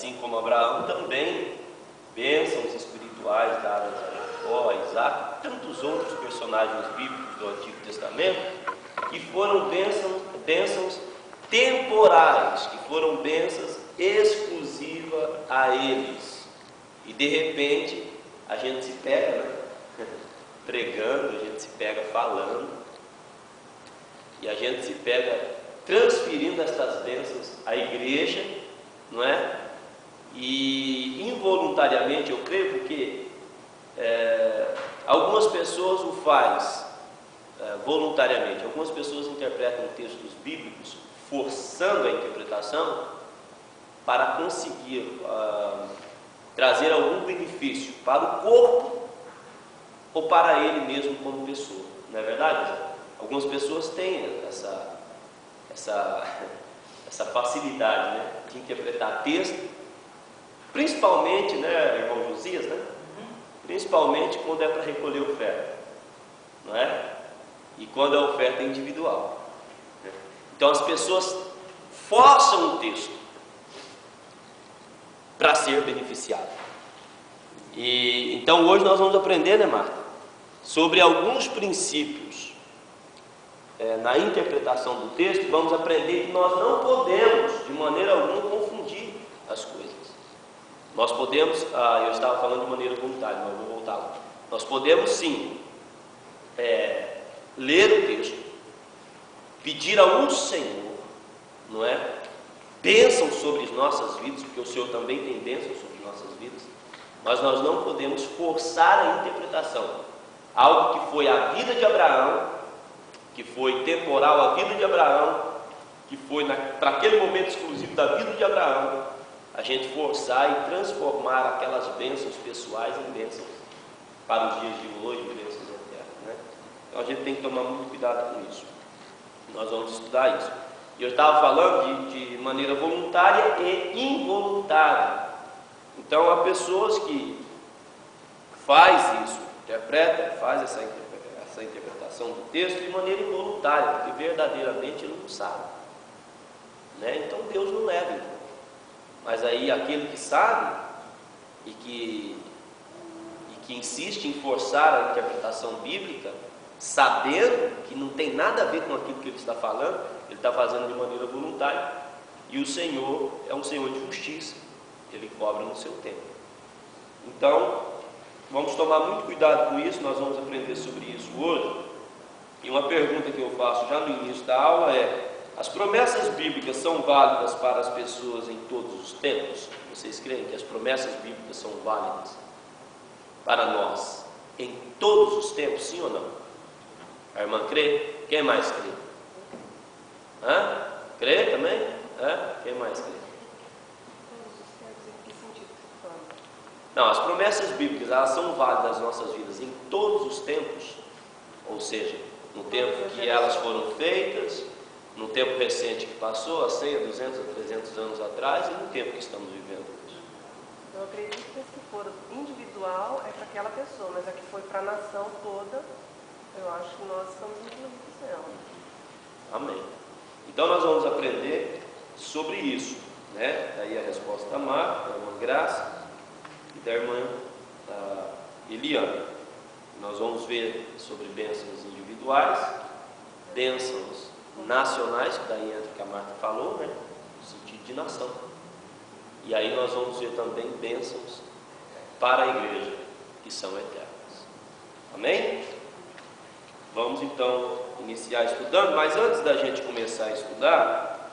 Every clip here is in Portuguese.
assim como Abraão, também bênçãos espirituais dadas a Jacó, a Isaac, e tantos outros personagens bíblicos do Antigo Testamento, que foram bênçãos temporais, que foram bênçãos exclusivas a eles. E de repente a gente se pega, né? Pregando, a gente se pega falando, e a gente se pega transferindo estas bênçãos à igreja, não é? E involuntariamente, eu creio, porque algumas pessoas o fazem voluntariamente, algumas pessoas interpretam textos bíblicos forçando a interpretação para conseguir trazer algum benefício para o corpo ou para ele mesmo como pessoa, não é verdade? Algumas pessoas têm essa facilidade, né, de interpretar texto, principalmente, né, irmão Josias, né? Principalmente quando é para recolher oferta, não é? E quando a oferta é individual, né? Então as pessoas forçam o texto para ser beneficiado. E então hoje nós vamos aprender, né, Marta, sobre alguns princípios na interpretação do texto. Vamos aprender que nós não podemos de maneira alguma confundir as coisas. Nós podemos, eu estava falando de maneira voluntária, mas vou voltar lá. Nós podemos sim ler o texto, pedir ao Senhor, não é? Bênção sobre as nossas vidas, porque o Senhor também tem bênção sobre nossas vidas, mas nós não podemos forçar a interpretação. Algo que foi a vida de Abraão, que foi temporal a vida de Abraão, que foi para aquele momento exclusivo da vida de Abraão, a gente forçar e transformar aquelas bênçãos pessoais em bênçãos para os dias de hoje, bênçãos eternas, né? Então a gente tem que tomar muito cuidado com isso. Nós vamos estudar isso. E eu estava falando de maneira voluntária e involuntária. Então há pessoas que faz isso, faz essa interpretação do texto de maneira involuntária, porque verdadeiramente ele não sabe, né? Então Deus não leva em conta. Mas aí aquele que sabe e que insiste em forçar a interpretação bíblica, sabendo que não tem nada a ver com aquilo que ele está falando, ele está fazendo de maneira voluntária, e o Senhor é um Senhor de justiça, ele cobra no seu tempo. Então vamos tomar muito cuidado com isso. Nós vamos aprender sobre isso hoje. E uma pergunta que eu faço já no início da aula é: as promessas bíblicas são válidas para as pessoas em todos os tempos? Vocês creem que as promessas bíblicas são válidas para nós em todos os tempos, sim ou não? A irmã crê? Quem mais crê? Crê também? Quem mais crê? Não, as promessas bíblicas, elas são válidas nas nossas vidas em todos os tempos, ou seja, no tempo que elas foram feitas, no tempo recente que passou, há 100, 200, 300 anos atrás, e no tempo que estamos vivendo hoje. Eu acredito que as que foram individual é para aquela pessoa, mas a que foi para a nação toda, eu acho que nós estamos incluídos nela. Amém. Então nós vamos aprender sobre isso, né? Daí a resposta da Marta, da irmã Graça e da irmã Eliane. Nós vamos ver sobre bênçãos individuais, bênçãos nacionais, que daí entra o que a Marta falou, né? No sentido de nação. E aí nós vamos ver também bênçãos para a igreja, que são eternas. Amém? Vamos então iniciar estudando, mas antes da gente começar a estudar,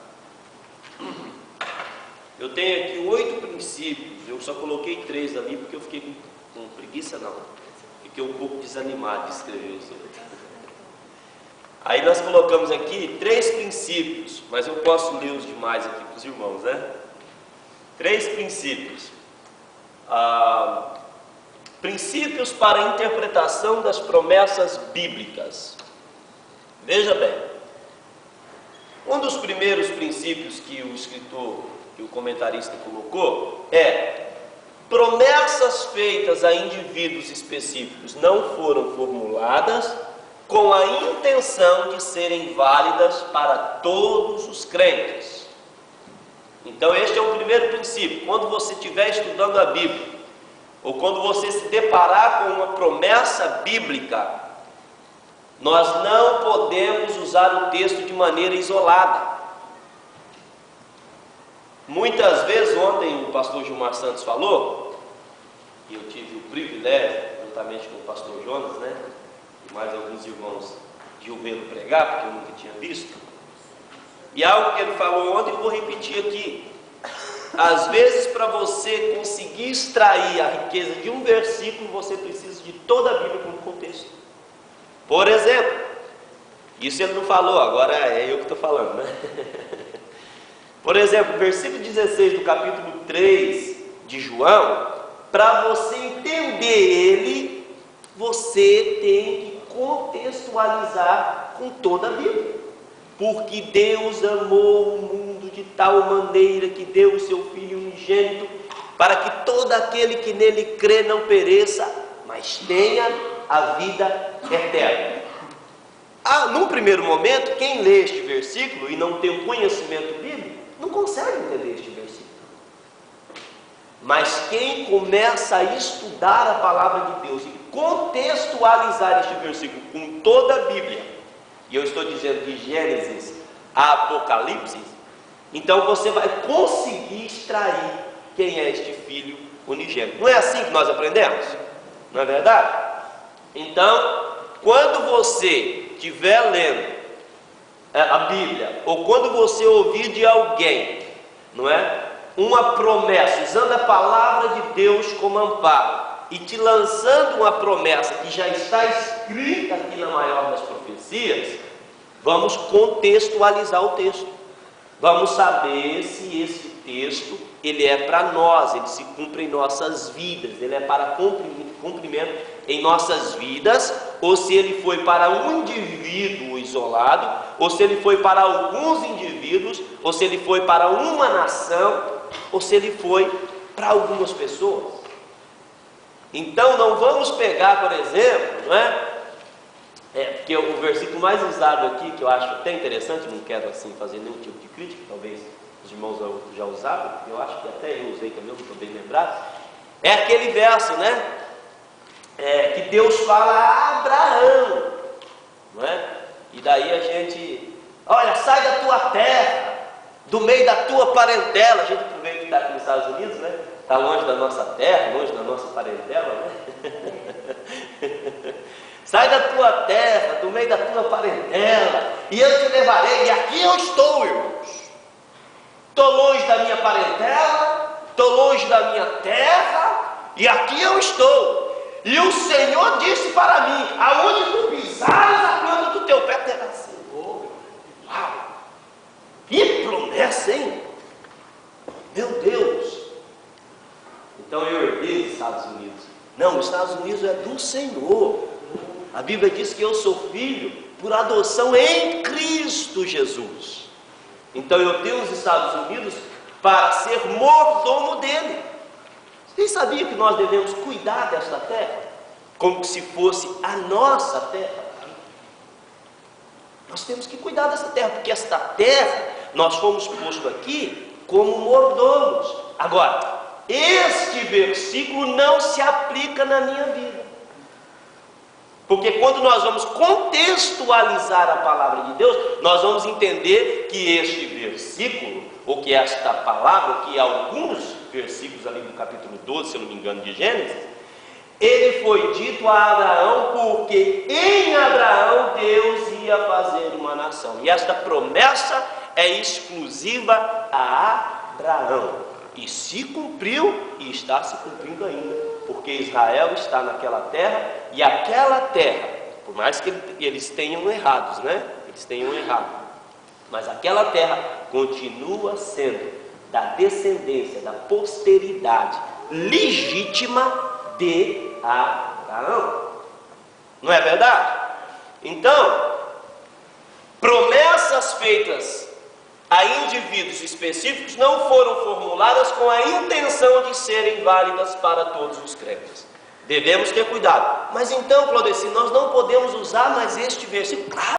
eu tenho aqui 8 princípios. Eu só coloquei 3 ali porque eu fiquei com preguiça, não. Fiquei um pouco desanimado de escrever os 8. Aí nós colocamos aqui 3 princípios, mas eu posso ler os demais aqui para os irmãos, né? 3 princípios. Princípios para a interpretação das promessas bíblicas. Veja bem, um dos primeiros princípios que o escritor, que o comentarista colocou é: promessas feitas a indivíduos específicos não foram formuladas com a intenção de serem válidas para todos os crentes. Então este é o primeiro princípio. Quando você estiver estudando a Bíblia, ou quando você se deparar com uma promessa bíblica, nós não podemos usar o texto de maneira isolada. Muitas vezes, ontem o pastor Gilmar Santos falou, e eu tive o privilégio, juntamente com o pastor Jonas, né, e mais alguns irmãos, de ouvi-lo pregar, porque eu nunca tinha visto. E algo que ele falou ontem, eu vou repetir aqui. Às vezes, para você conseguir extrair a riqueza de um versículo, você precisa de toda a Bíblia como contexto. Por exemplo, isso ele não falou, agora é eu que estou falando, né? Por exemplo, versículo 16 do capítulo 3 de João, para você entender ele, você tem que contextualizar com toda a Bíblia. Porque Deus amou o mundo de tal maneira que deu o seu Filho unigênito, para que todo aquele que nele crê não pereça, mas tenha a vida eterna. Num primeiro momento, quem lê este versículo e não tem um conhecimento bíblico, não consegue entender este versículo. Mas quem começa a estudar a palavra de Deus e contextualizar este versículo com toda a Bíblia, e eu estou dizendo de Gênesis a Apocalipse, então você vai conseguir extrair quem é este Filho unigênito. Não é assim que nós aprendemos? Não é verdade? Então, quando você estiver lendo a Bíblia, ou quando você ouvir de alguém, não é, uma promessa, usando a palavra de Deus como amparo, e te lançando uma promessa que já está escrita aqui na maior das profecias, vamos contextualizar o texto. Vamos saber se esse texto, ele é para nós, ele se cumpre em nossas vidas, ele é para cumprimento em nossas vidas, ou se ele foi para um indivíduo isolado, ou se ele foi para alguns indivíduos, ou se ele foi para uma nação, ou se ele foi para algumas pessoas. Então não vamos pegar, por exemplo, não é? Porque o versículo mais usado aqui, que eu acho até interessante, não quero assim fazer nenhum tipo de crítica, talvez os irmãos já usaram, eu acho que até eu usei também, não estou bem lembrado, é aquele verso, né? Que Deus fala a Abraão, não é? E daí a gente, olha, sai da tua terra, do meio da tua parentela. A gente aproveita que está aqui nos Estados Unidos, né? Está longe da nossa terra, longe da nossa parentela, né? Sai da tua terra, do meio da tua parentela, e eu te levarei. E aqui eu estou, irmãos. Estou longe da minha parentela, estou longe da minha terra, e aqui eu estou. E o Senhor disse para mim: aonde tu pisares, a planta do teu pé terá Senhor. Uau! Que promessa, hein? Meu Deus! Então eu herdei os Estados Unidos. Não, os Estados Unidos é do Senhor. A Bíblia diz que eu sou filho por adoção em Cristo Jesus. Então eu tenho os Estados Unidos para ser mordomo dele. Vocês sabiam que nós devemos cuidar desta terra como se fosse a nossa terra? Nós temos que cuidar dessa terra, porque esta terra nós fomos postos aqui como mordomos. Agora, este versículo não se aplica na minha vida. Porque quando nós vamos contextualizar a palavra de Deus, nós vamos entender que este versículo, ou que esta palavra, ou que alguns versículos ali no capítulo 12, se eu não me engano, de Gênesis, ele foi dito a Abraão porque em Abraão Deus ia fazer uma nação. E esta promessa é exclusiva a Abraão. E se cumpriu e está se cumprindo ainda. Porque Israel está naquela terra, e aquela terra, por mais que eles tenham errados, né? Eles tenham errado, mas aquela terra continua sendo da descendência, da posteridade legítima de Abraão. Não é verdade? Então, promessas feitas a indivíduos específicos não foram formuladas com a intenção de serem válidas para todos os crentes. Devemos ter cuidado. Mas então, Claudeci, nós não podemos usar mais este versículo? Claro.